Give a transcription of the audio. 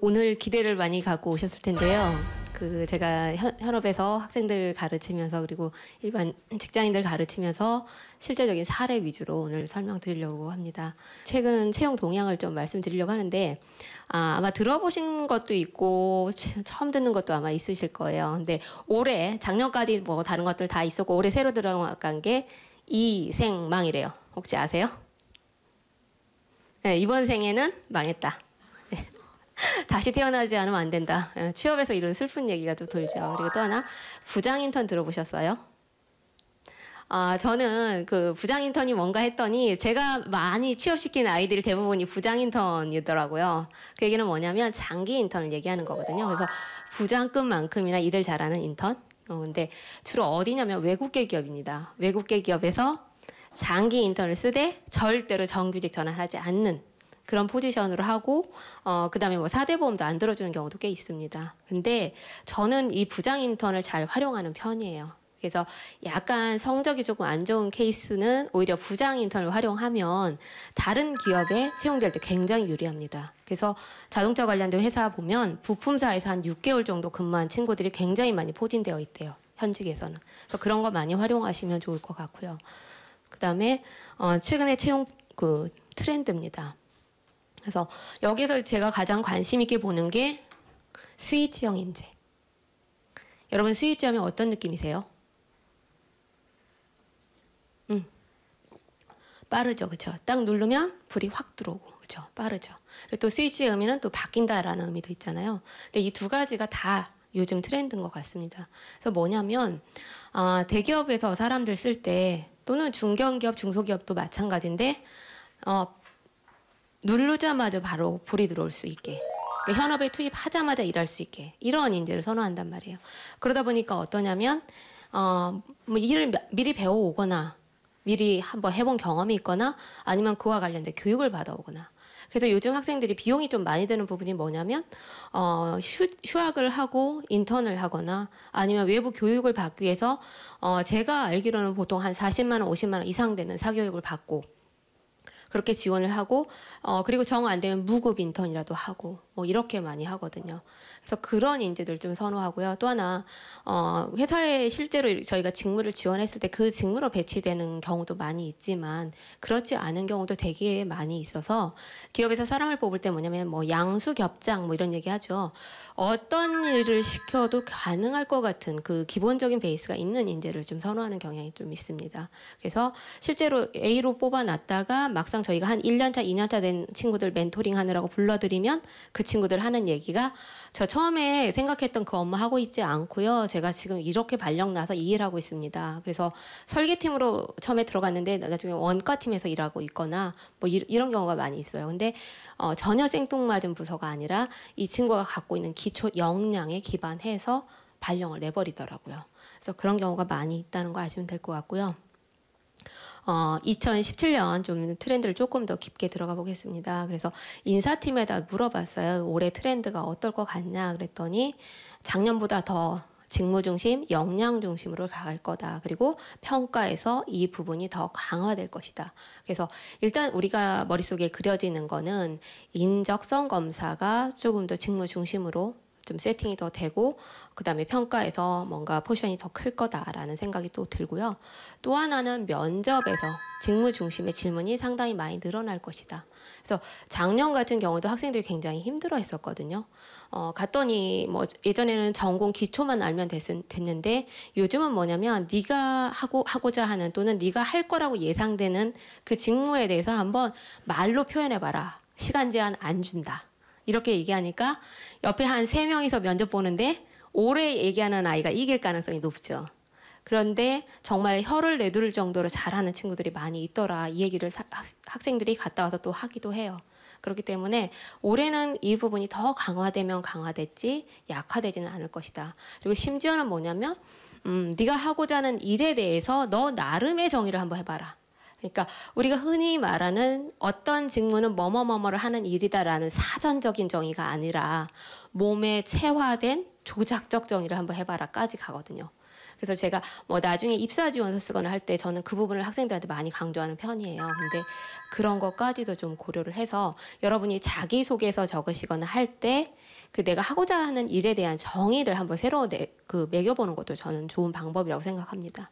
오늘 기대를 많이 갖고 오셨을 텐데요. 제가 현업에서 학생들 가르치면서 그리고 일반 직장인들 가르치면서 실제적인 사례 위주로 오늘 설명드리려고 합니다. 최근 채용 동향을 좀 말씀드리려고 하는데 아마 들어보신 것도 있고 처음 듣는 것도 아마 있으실 거예요. 근데 올해 작년까지 뭐 다른 것들 다 있었고 올해 새로 들어간 게 이생망이래요. 혹시 아세요? 네, 이번 생에는 망했다. 네. 다시 태어나지 않으면 안 된다. 취업에서 이런 슬픈 얘기가 또 돌죠. 그리고 또 하나 부장 인턴 들어보셨어요? 저는 부장 인턴이 뭔가 했더니 제가 많이 취업시킨 아이들이 대부분이 부장 인턴이더라고요. 그 얘기는 뭐냐면 장기 인턴을 얘기하는 거거든요. 그래서 부장급만큼이나 일을 잘하는 인턴. 근데 주로 어디냐면 외국계 기업입니다. 외국계 기업에서 장기 인턴을 쓰되 절대로 정규직 전환하지 않는 그런 포지션으로 하고 그다음에 뭐 4대 보험도 안 들어주는 경우도 꽤 있습니다. 근데 저는 이 부장 인턴을 잘 활용하는 편이에요. 그래서 약간 성적이 조금 안 좋은 케이스는 오히려 부장 인턴을 활용하면 다른 기업에 채용될 때 굉장히 유리합니다. 그래서 자동차 관련된 회사 보면 부품사에서 한 6개월 정도 근무한 친구들이 굉장히 많이 포진되어 있대요. 현직에서는. 그래서 그런 거 많이 활용하시면 좋을 것 같고요. 그다음에 최근에 채용 트렌드입니다. 그래서 여기서 제가 가장 관심 있게 보는 게 스위치형 인재. 여러분 스위치 하면 어떤 느낌이세요? 빠르죠, 그렇죠? 딱 누르면 불이 확 들어오고, 그렇죠? 빠르죠. 그리고 또 스위치의 의미는 또 바뀐다라는 의미도 있잖아요. 근데 이 두 가지가 다 요즘 트렌드인 것 같습니다. 그래서 뭐냐면 대기업에서 사람들 쓸 때 또는 중견기업, 중소기업도 마찬가지인데 누르자마자 바로 불이 들어올 수 있게 그러니까 현업에 투입하자마자 일할 수 있게 이런 인재를 선호한단 말이에요. 그러다 보니까 어떠냐면 뭐 일을 미리 배워오거나 미리 한번 해본 경험이 있거나 아니면 그와 관련된 교육을 받아오거나 그래서 요즘 학생들이 비용이 좀 많이 드는 부분이 뭐냐면 휴학을 하고 인턴을 하거나 아니면 외부 교육을 받기 위해서 제가 알기로는 보통 한 40만 원, 50만 원 이상 되는 사교육을 받고 그렇게 지원을 하고 그리고 정 안 되면 무급 인턴이라도 하고 뭐 이렇게 많이 하거든요. 그래서 그런 인재들 좀 선호하고요. 또 하나 회사에 실제로 저희가 직무를 지원했을 때 그 직무로 배치되는 경우도 많이 있지만 그렇지 않은 경우도 되게 많이 있어서 기업에서 사람을 뽑을 때 뭐냐면 뭐 양수겹장 뭐 이런 얘기 하죠. 어떤 일을 시켜도 가능할 것 같은 그 기본적인 베이스가 있는 인재를 좀 선호하는 경향이 좀 있습니다. 그래서 실제로 A로 뽑아놨다가 막상 저희가 한 1년차, 2년차 된 친구들 멘토링 하느라고 불러드리면 그 친구들 하는 얘기가 저 처음에 생각했던 그 업무 하고 있지 않고요. 제가 지금 이렇게 발령 나서 이 일하고 있습니다. 그래서 설계팀으로 처음에 들어갔는데 나중에 원가팀에서 일하고 있거나 뭐 이런 경우가 많이 있어요. 근데 전혀 생뚱맞은 부서가 아니라 이 친구가 갖고 있는 기초 역량에 기반해서 발령을 내버리더라고요. 그래서 그런 경우가 많이 있다는 거 아시면 될 것 같고요. 2017년 좀 트렌드를 조금 더 깊게 들어가 보겠습니다. 그래서 인사팀에다 물어봤어요. 올해 트렌드가 어떨 것 같냐 그랬더니 작년보다 더 직무 중심, 역량 중심으로 갈 거다. 그리고 평가에서 이 부분이 더 강화될 것이다. 그래서 일단 우리가 머릿속에 그려지는 거는 인적성 검사가 조금 더 직무 중심으로 좀 세팅이 더 되고 그다음에 평가에서 뭔가 포션이 더 클 거다라는 생각이 또 들고요. 또 하나는 면접에서 직무 중심의 질문이 상당히 많이 늘어날 것이다. 그래서 작년 같은 경우도 학생들이 굉장히 힘들어 했었거든요. 갔더니 뭐 예전에는 전공 기초만 알면 됐는데 요즘은 뭐냐면 네가 하고자 하는 또는 네가 할 거라고 예상되는 그 직무에 대해서 한번 말로 표현해봐라. 시간 제한 안 준다. 이렇게 얘기하니까 옆에 한 3명이서 면접 보는데 오래 얘기하는 아이가 이길 가능성이 높죠. 그런데 정말 혀를 내두를 정도로 잘하는 친구들이 많이 있더라. 이 얘기를 학생들이 갔다 와서 또 하기도 해요. 그렇기 때문에 올해는 이 부분이 더 강화되면 강화됐지 약화되지는 않을 것이다. 그리고 심지어는 뭐냐면 네가 하고자 하는 일에 대해서 너 나름의 정의를 한번 해봐라. 그러니까 우리가 흔히 말하는 어떤 직무는 뭐뭐뭐뭐를 하는 일이다라는 사전적인 정의가 아니라 몸에 체화된 조작적 정의를 한번 해봐라까지 가거든요. 그래서 제가 뭐 나중에 입사 지원서 쓰거나 할 때 저는 그 부분을 학생들한테 많이 강조하는 편이에요. 근데 그런 것까지도 좀 고려를 해서 여러분이 자기소개서 적으시거나 할 때 그 내가 하고자 하는 일에 대한 정의를 한번 새로 매겨보는 것도 저는 좋은 방법이라고 생각합니다.